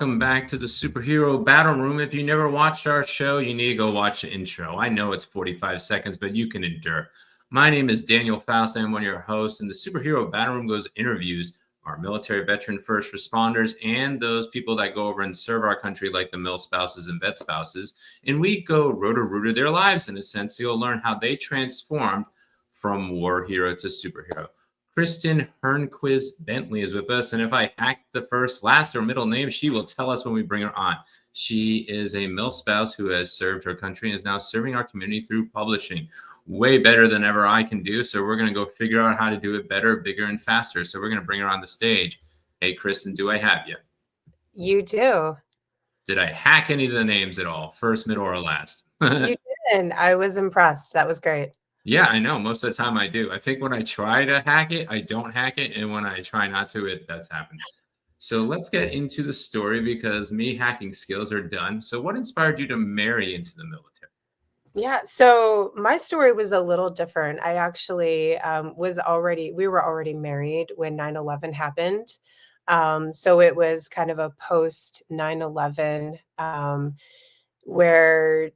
welcome back to the Superhero Battle Room. If you never watched our show, you need to go watch the intro. I know it's 45 seconds, but you can endure. My name is Daniel Faust. I'm one of your hosts, and the Superhero Battle Room goes interviews our military veteran first responders and those people that go over and serve our country, like the mil spouses and vet spouses. And we go roto-rooter their lives in a sense. So you'll learn how they transformed from war hero to superhero. Kristin Bentley is with us, and if I hack the first, last, or middle name, she will tell us when we bring her on. She is a mil spouse who has served her country and is now serving our community through publishing. Way better than ever I can do, so we're going to go figure out how to do it better, bigger, and faster. So we're going to bring her on the stage. Hey, Kristin, do I have you? You do. Did I hack any of the names at all, first, middle, or last? You didn't. I was impressed. That was great. Yeah, I know. Most of the time I do. I think when I try to hack it, I don't hack it. And when I try not to, that's happened. So let's get into the story because me hacking skills are done. So what inspired you to marry into the military? Yeah. So my story was a little different. I actually we were already married when 9/11 happened. So it was kind of a post 9/11 where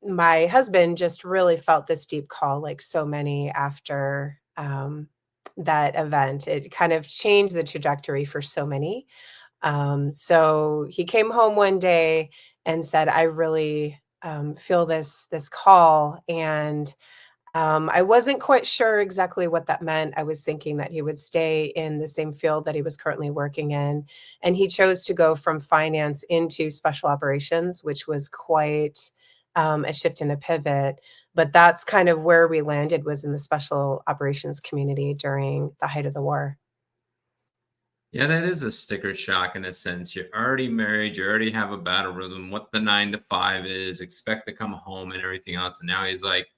my husband just really felt this deep call, like so many after that event. It kind of changed the trajectory for so many. So he came home one day and said, "I really feel this call," and I wasn't quite sure exactly what that meant. I was thinking that he would stay in the same field that he was currently working in, and he chose to go from finance into special operations, which was quite a shift and a pivot. But that's kind of where we landed, was in the special operations community during the height of the war. Yeah, that is a sticker shock in a sense. You're already married, you already have a battle rhythm, what the 9 to 5 is, expect to come home and everything else. And now he's like,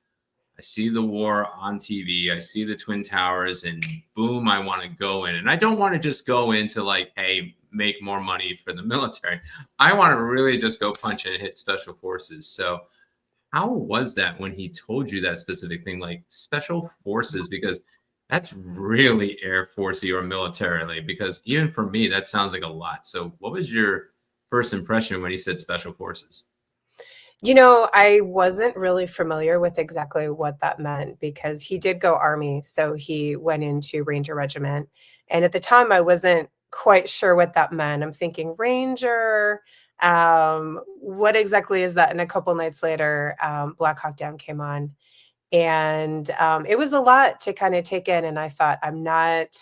I see the war on TV, I see the Twin Towers, and boom, I want to go in. And I don't want to just go into like, hey, make more money for the military. I want to really just go punch and hit special forces. So how was that when he told you that specific thing, like special forces? Because that's really Air Forcey or militarily, because even for me, that sounds like a lot. So what was your first impression when he said special forces? I wasn't really familiar with exactly what that meant because he did go Army. So he went into Ranger Regiment. And at the time, I wasn't quite sure what that meant. I'm thinking Ranger, what exactly is that? And a couple nights later, Black Hawk Down came on. And it was a lot to kind of take in. And I thought, I'm not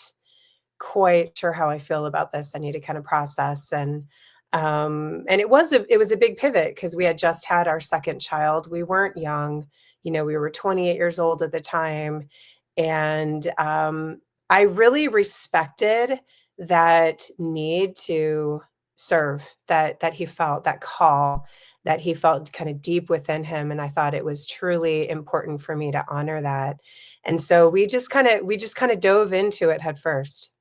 quite sure how I feel about this. I need to kind of process. And it was a big pivot because we had just had our second child. We weren't young, we were 28 years old at the time. And I really respected that need to serve that he felt, that call that he felt kind of deep within him. And I thought it was truly important for me to honor that. And so we just kind of dove into it head first.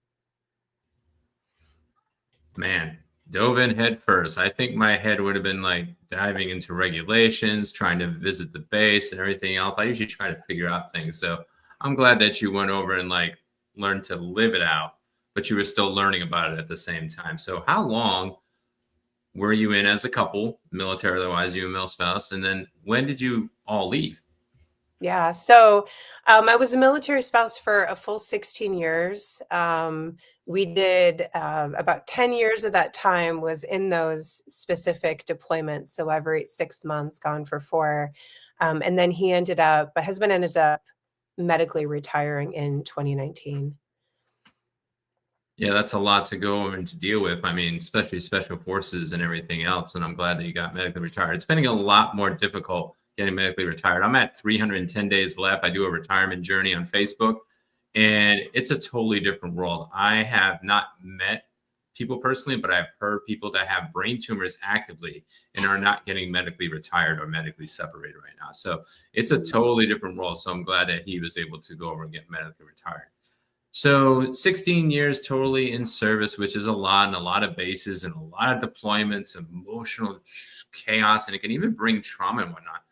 Man, dove in head first. I think my head would have been like diving into regulations, trying to visit the base and everything else. I usually try to figure out things. So I'm glad that you went over and like learned to live it out, but you were still learning about it at the same time. So how long were you in as a couple, military otherwise, you and mil spouse? And then when did you all leave? Yeah. So I was a military spouse for a full 16 years. We did about 10 years of that time was in those specific deployments. So every 6 months, gone for 4. And then my husband ended up medically retiring in 2019. Yeah, that's a lot to go over and to deal with. I mean, especially special forces and everything else. And I'm glad that you got medically retired. It's been a lot more difficult getting medically retired. I'm at 310 days left. I do a retirement journey on Facebook, and it's a totally different world. I have not met people personally, but I've heard people that have brain tumors actively and are not getting medically retired or medically separated right now. So it's a totally different world. So I'm glad that he was able to go over and get medically retired. So 16 years totally in service, which is a lot, and a lot of bases and a lot of deployments, emotional chaos, and it can even bring trauma and whatnot.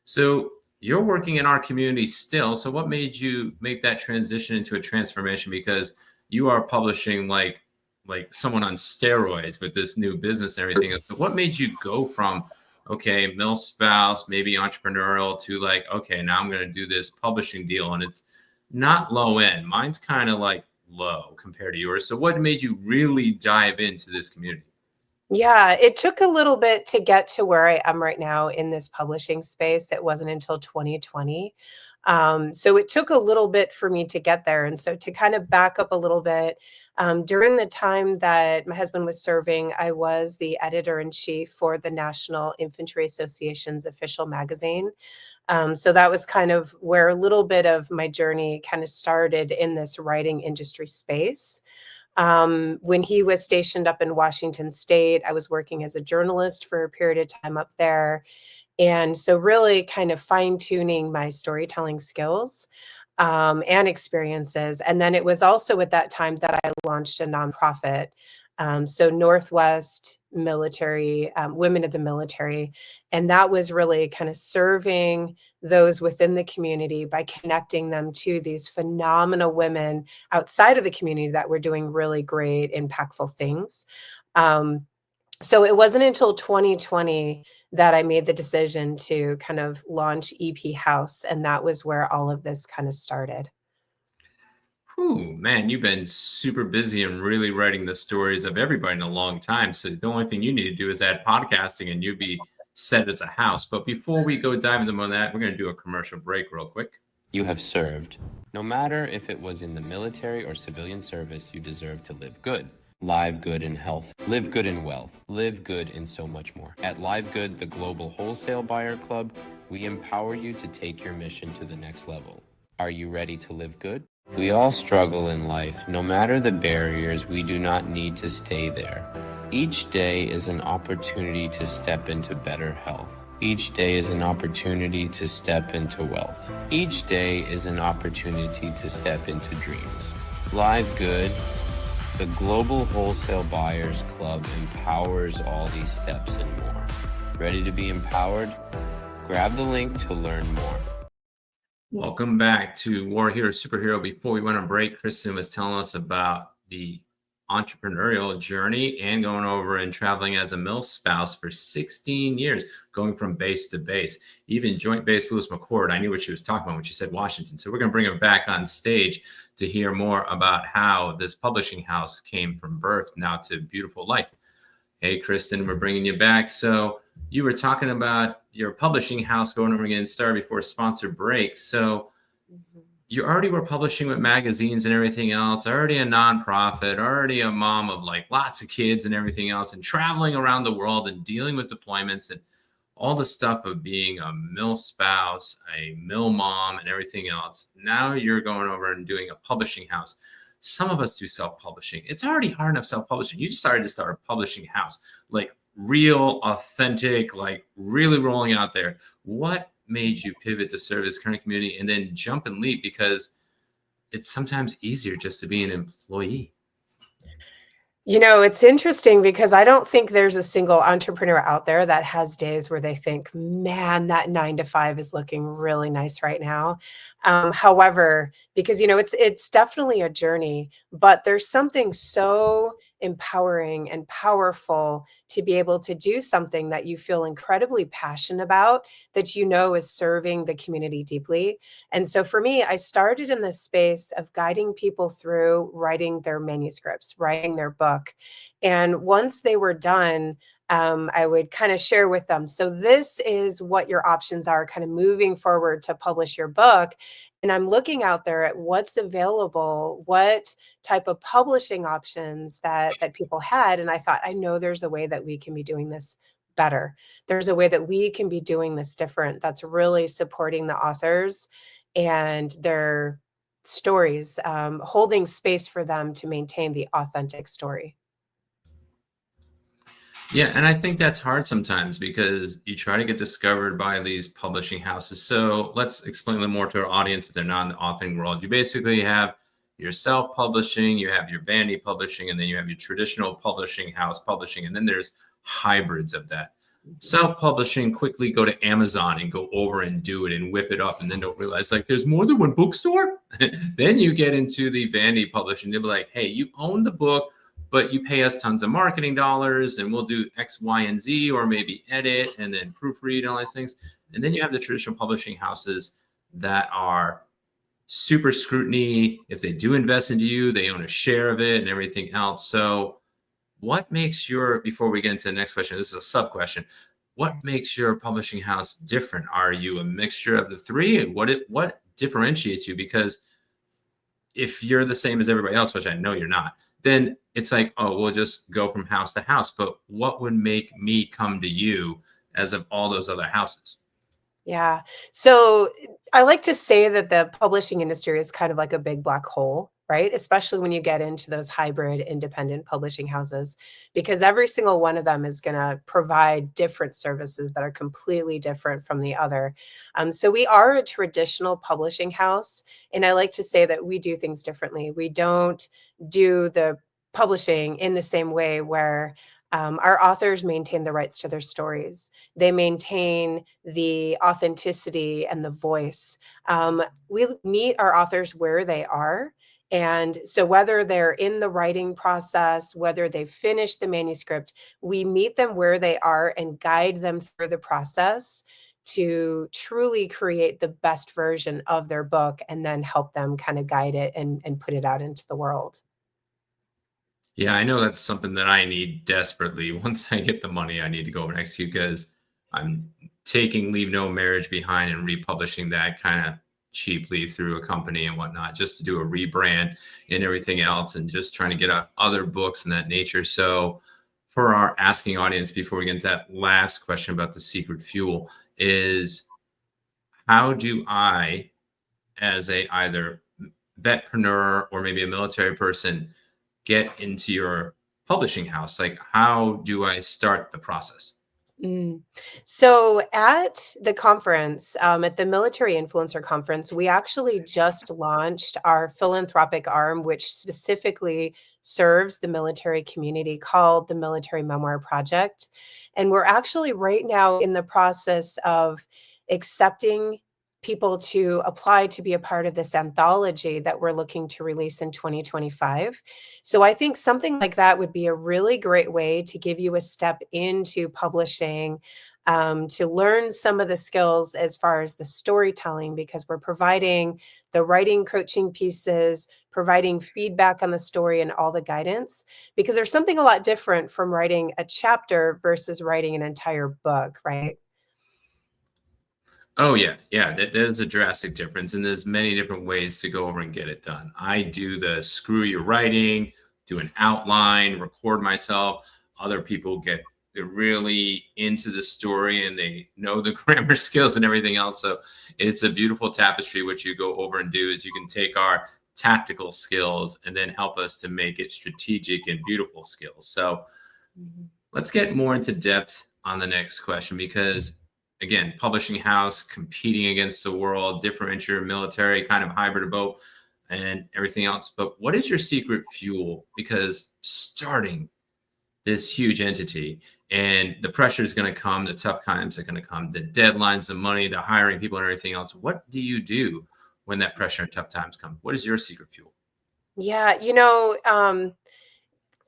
So you're working in our community still. So what made you make that transition into a transformation? Because you are publishing like like someone on steroids with this new business and everything else. So what made you go from, okay, mill spouse, maybe entrepreneurial, to like, okay, now I'm going to do this publishing deal, and it's not low end. Mine's kind of like low compared to yours. So what made you really dive into this community? Yeah, it took a little bit to get to where I am right now in this publishing space. It wasn't until 2020. So it took a little bit for me to get there. And so to kind of back up a little bit, during the time that my husband was serving, I was the editor in chief for the National Infantry Association's official magazine. So that was kind of where a little bit of my journey kind of started in this writing industry space. When he was stationed up in Washington State, I was working as a journalist for a period of time up there. And so, really kind of fine tuning my storytelling skills and experiences. And then it was also at that time that I launched a nonprofit. So, Northwest Military, Women of the Military. And that was really kind of serving those within the community by connecting them to these phenomenal women outside of the community that were doing really great, impactful things. So it wasn't until 2020 that I made the decision to kind of launch EP House, and that was where all of this kind of started. Whew, man, you've been super busy and really writing the stories of everybody in a long time. So the only thing you need to do is add podcasting and you'll be set as a house. But before we go dive into that, we're going to do a commercial break real quick. You have served. No matter if it was in the military or civilian service, you deserve to live good. Live good in health. Live good in wealth. Live good in so much more. At Live Good, the global wholesale buyer club, we empower you to take your mission to the next level. Are you ready to live good? We all struggle in life. No matter the barriers, we do not need to stay there. Each day is an opportunity to step into better health. Each day is an opportunity to step into wealth. Each day is an opportunity to step into dreams. Live Good, the Global Wholesale Buyers Club, empowers all these steps and more. Ready to be empowered? Grab the link to learn more. Welcome back to War Hero Superhero. Before we went on break, Kristin was telling us about the entrepreneurial journey and going over and traveling as a MILF spouse for 16 years, going from base to base, even Joint Base Lewis McChord. I knew what she was talking about when she said Washington. So we're going to bring her back on stage to hear more about how this publishing house came from birth now to beautiful life. Hey, Kristin, we're bringing you back. So you were talking about your publishing house going over again, start before sponsor break. So you already were publishing with magazines and everything else, already a nonprofit, already a mom of like lots of kids and everything else, and traveling around the world and dealing with deployments and all the stuff of being a mill spouse, a mill mom, and everything else. Now you're going over and doing a publishing house. Some of us do self-publishing. It's already hard enough self-publishing. You decided to start a publishing house, like real, authentic, like really rolling out there. What made you pivot to serve this current community and then jump and leap? Because it's sometimes easier just to be an employee. You know, it's interesting because I don't think there's a single entrepreneur out there that has days where they think, man, that 9 to 5 is looking really nice right now. However, because, you know, it's definitely a journey, but there's something so empowering and powerful to be able to do something that you feel incredibly passionate about, that you know is serving the community deeply. And so for me, I started in this space of guiding people through writing their manuscripts, writing their book. And once they were done, I would kind of share with them. So this is what your options are kind of moving forward to publish your book. And I'm looking out there at what's available, what type of publishing options that people had. And I thought, I know there's a way that we can be doing this better. There's a way that we can be doing this different. That's really supporting the authors and their stories, holding space for them to maintain the authentic story. Yeah, and I think that's hard sometimes because you try to get discovered by these publishing houses. So let's explain a little more to our audience if they're not in the authoring world. You basically have your self-publishing, you have your vanity publishing, and then you have your traditional publishing house publishing, and then there's hybrids of that. Self-publishing, quickly go to Amazon and go over and do it and whip it up, and then don't realize like there's more than one bookstore. Then you get into the vanity publishing. They'll be like, hey, you own the book, but you pay us tons of marketing dollars and we'll do X, Y, and Z, or maybe edit and then proofread and all these things. And then you have the traditional publishing houses that are super scrutiny. If they do invest into you, they own a share of it and everything else. So what makes before we get into the next question, this is a sub question. What makes your publishing house different? Are you a mixture of the three? What differentiates you? Because if you're the same as everybody else, which I know you're not, then it's like, oh, we'll just go from house to house. But what would make me come to you as of all those other houses? Yeah. So I like to say that the publishing industry is kind of like a big black hole, right? Especially when you get into those hybrid independent publishing houses, because every single one of them is going to provide different services that are completely different from the other. So we are a traditional publishing house. And I like to say that we do things differently. We don't do the publishing in the same way where our authors maintain the rights to their stories. They maintain the authenticity and the voice. We meet our authors where they are. And so whether they're in the writing process, whether they've finished the manuscript, we meet them where they are and guide them through the process to truly create the best version of their book and then help them kind of guide it and put it out into the world. Yeah, I know that's something that I need desperately. Once I get the money, I need to go over and execute because I'm taking Leave No Marriage behind and republishing that kind of cheaply through a company and whatnot, just to do a rebrand and everything else, and just trying to get out other books and that nature. So, for our asking audience, before we get into that last question about the secret fuel, is how do I, as a either vetpreneur or maybe a military person, get into your publishing house? Like, how do I start the process? Mm. So at the conference, at the Military Influencer Conference, we actually just launched our philanthropic arm, which specifically serves the military community, called the Military Memoir Project. And we're actually right now in the process of accepting people to apply to be a part of this anthology that we're looking to release in 2025. So I think something like that would be a really great way to give you a step into publishing, to learn some of the skills as far as the storytelling, because we're providing the writing coaching pieces, providing feedback on the story and all the guidance, because there's something a lot different from writing a chapter versus writing an entire book, right? Oh yeah, yeah. There's a drastic difference, and there's many different ways to go over and get it done. I do the screw your writing, do an outline, record myself. Other people they're really into the story and they know the grammar skills and everything else. So it's a beautiful tapestry. What you go over and do is you can take our tactical skills and then help us to make it strategic and beautiful skills. So Mhm. let's get more into depth on the next question, because again, publishing house competing against the world, different your military kind of hybrid boat and everything else. But what is your secret fuel? Because starting this huge entity and the pressure is going to come, the tough times are going to come, the deadlines, the money, the hiring people and everything else. What do you do when that pressure and tough times come? What is your secret fuel? Yeah,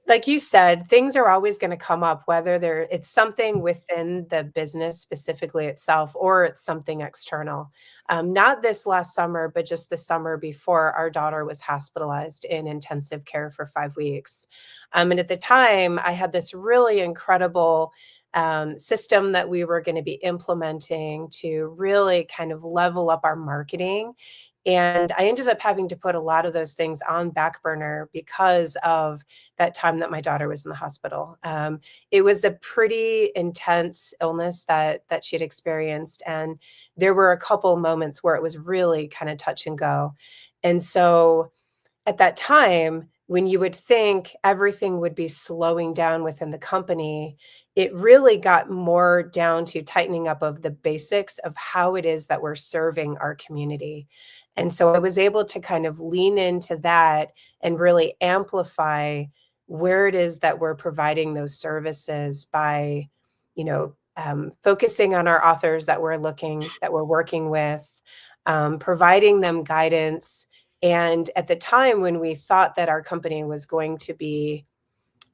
like you said, things are always going to come up, whether it's something within the business specifically itself or it's something external. Not this last summer, but just the summer before, our daughter was hospitalized in intensive care for 5 weeks. And at the time, I had this really incredible system that we were going to be implementing to really kind of level up our marketing. And I ended up having to put a lot of those things on back burner because of that time that my daughter was in the hospital. It was a pretty intense illness that she had experienced, and there were a couple moments where it was really kind of touch and go. And so at that time, when you would think everything would be slowing down within the company, it really got more down to tightening up of the basics of how it is that we're serving our community. And so I was able to kind of lean into that and really amplify where it is that we're providing those services by, focusing on our authors that we're working with, providing them guidance. And at the time when we thought that our company was going to be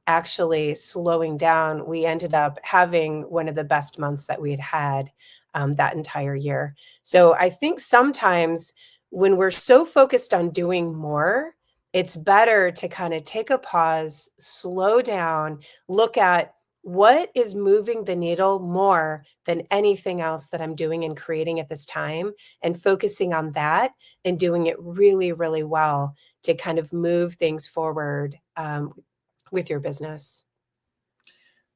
actually slowing down, we ended up having one of the best months that we had that entire year. So I think sometimes when we're so focused on doing more, it's better to kind of take a pause, slow down, look at what is moving the needle more than anything else that I'm doing and creating at this time, and focusing on that and doing it really, really well to kind of move things forward with your business.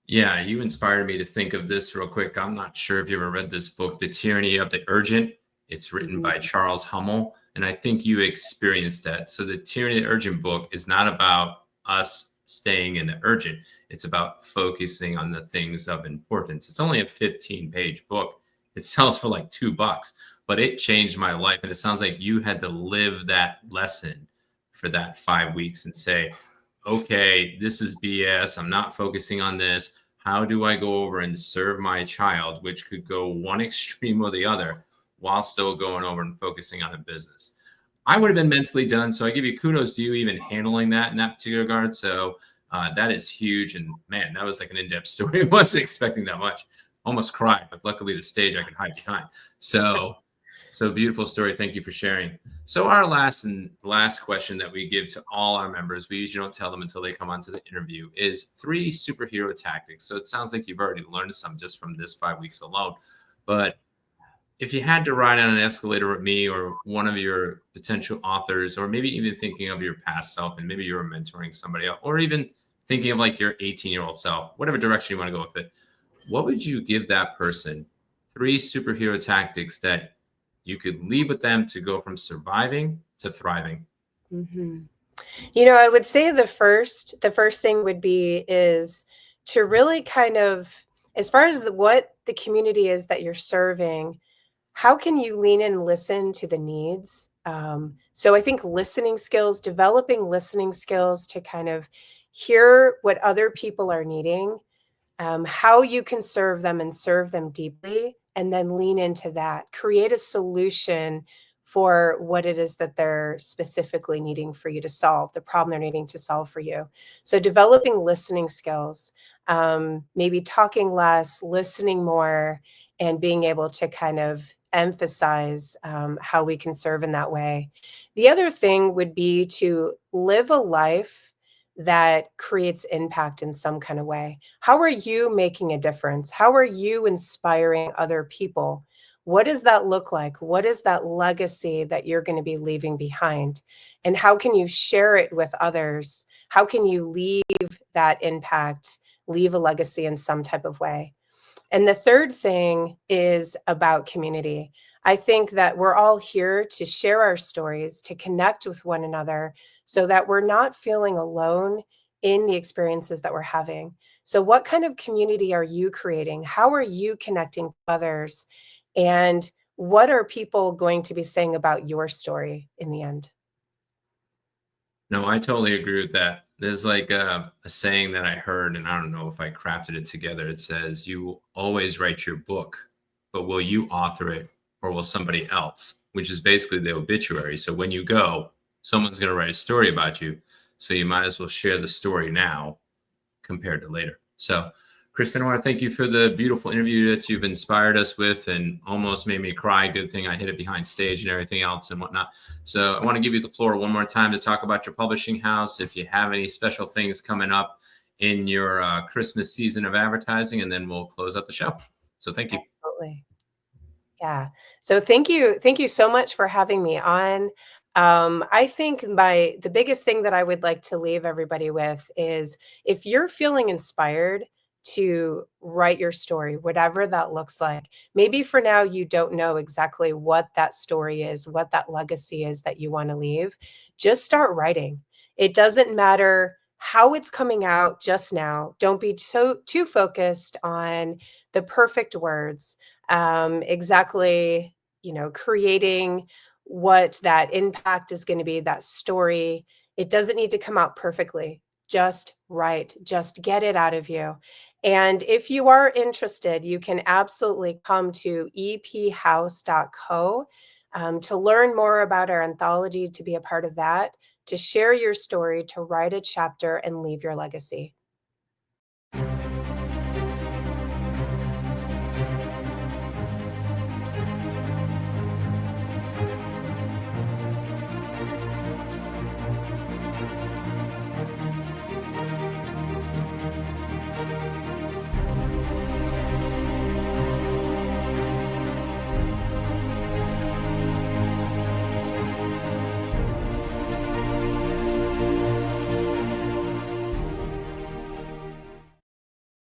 Yeah, you inspired me to think of this real quick. I'm not sure if you ever read this book, The Tyranny of the Urgent. It's written by Mhm. Charles Hummel, and I think you experienced that. So the Tyranny of the Urgent book is not about us staying in the urgent. It's about focusing on the things of importance. It's only a 15-page book. It sells for like $2, but it changed my life. And it sounds like you had to live that lesson for that 5 weeks and say, okay, this is BS. I'm not focusing on this. How do I go over and serve my child, which could go one extreme or the other, while still going over and focusing on a business? I would have been mentally done. So I give you kudos to you even handling that in that particular regard. So that is huge. And man, that was like an in-depth story. I wasn't expecting that much. Almost cried, but luckily the stage I could hide behind. So beautiful story. Thank you for sharing. So our last question that we give to all our members, we usually don't tell them until they come onto the interview, is 3 superhero tactics. So it sounds like you've already learned some just from this 5 weeks alone. But if you had to ride on an escalator with me or one of your potential authors, or maybe even thinking of your past self, and maybe you were mentoring somebody else, or even thinking of like your 18-year-old self, whatever direction you want to go with it, what would you give that person? 3 superhero tactics that you could leave with them to go from surviving to thriving. Mhm. You know, I would say the first thing would be is to really kind of, as far as what the community is that you're serving, how can you lean in and listen to the needs? So I think listening skills, developing listening skills to kind of hear what other people are needing, how you can serve them and serve them deeply, and then lean into that. Create a solution for what it is that they're specifically needing for you to solve, the problem they're needing to solve for you. So, developing listening skills, maybe talking less, listening more, and being able to kind of emphasize how we can serve in that way. The other thing would be to live a life that creates impact in some kind of way. How are you making a difference? How are you inspiring other people? What does that look like? What is that legacy that you're going to be leaving behind? And how can you share it with others? How can you leave that impact, leave a legacy in some type of way? And the third thing is about community. I think that we're all here to share our stories, to connect with one another so that we're not feeling alone in the experiences that we're having. So, what kind of community are you creating? How are you connecting with others? And what are people going to be saying about your story in the end? No, I totally agree with that. There's like a saying that I heard, and I don't know if I crafted it together. It says, "You always write your book, but will you author it or will somebody else?" Which is basically the obituary. So when you go, someone's going to write a story about you. So you might as well share the story now compared to later. So, Kristin, I want to thank you for the beautiful interview that you've inspired us with and almost made me cry. Good thing I hit it behind stage and everything else and whatnot. So, I want to give you the floor one more time to talk about your publishing house, if you have any special things coming up in your Christmas season of advertising, and then we'll close out the show. So, thank you. Absolutely. Yeah. So thank you so much for having me on. I think the biggest thing that I would like to leave everybody with is, if you're feeling inspired to write your story, whatever that looks like. Maybe for now you don't know exactly what that story is, what that legacy is that you want to leave. Just start writing. It doesn't matter how it's coming out just now. Don't be too focused on the perfect words, exactly, creating what that impact is going to be, that story. It doesn't need to come out perfectly. Just write, just get it out of you. And if you are interested, you can absolutely come to ephouse.co to learn more about our anthology, to be a part of that, to share your story, to write a chapter, and leave your legacy.